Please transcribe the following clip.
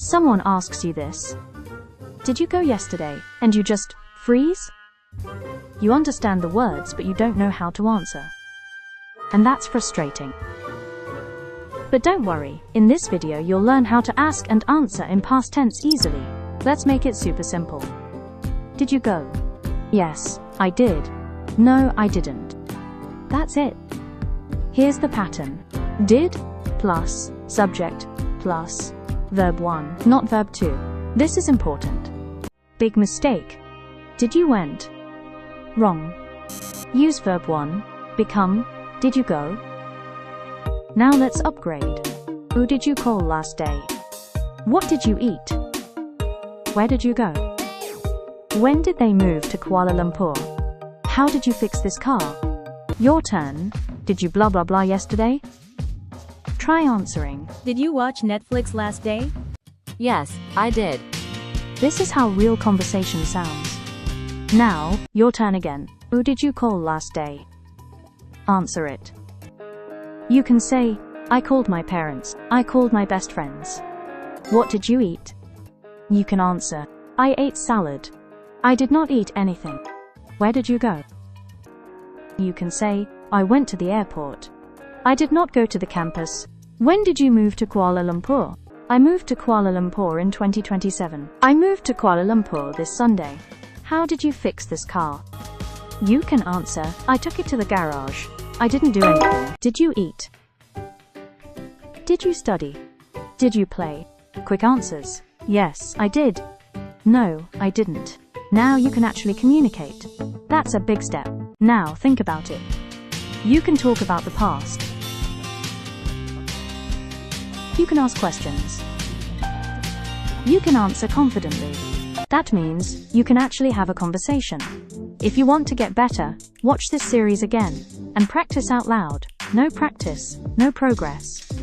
Someone asks you this. Did you go yesterday? And you just freeze? You understand the words, but you don't know how to answer. And that's frustrating. But don't worry, in this video you'll learn how to ask and answer in past tense easily. Let's make it super simple. Did you go? Yes, I did. No, I didn't. That's it. Here's the pattern. Did plus subject plus verb 1, not verb 2. This is important. Big mistake. Did you went? Wrong. Use verb 1, become, did you go? Now let's upgrade. Who did you call last day? What did you eat? Where did you go? When did they move to Kuala Lumpur? How did you fix this car? Your turn. Did you blah blah blah yesterday? Try answering. Did you watch Netflix last day? Yes, I did. This is how real conversation sounds. Now, your turn again. Who did you call last day? Answer it. You can say, I called my parents, I called my best friends. What did you eat? You can answer, I ate salad. I did not eat anything. Where did you go? You can say, I went to the airport. I did not go to the campus. When did you move to Kuala Lumpur? I moved to Kuala Lumpur in 2027. I moved to Kuala Lumpur this Sunday. How did you fix this car? You can answer, I took it to the garage. I didn't do anything. Did you eat? Did you study? Did you play? Quick answers. Yes, I did. No, I didn't. Now you can actually communicate. That's a big step. Now think about it. You can talk about the past. You can ask questions. You can answer confidently. That means you can actually have a conversation. If you want to get better, watch this series again and practice out loud. No practice, no progress.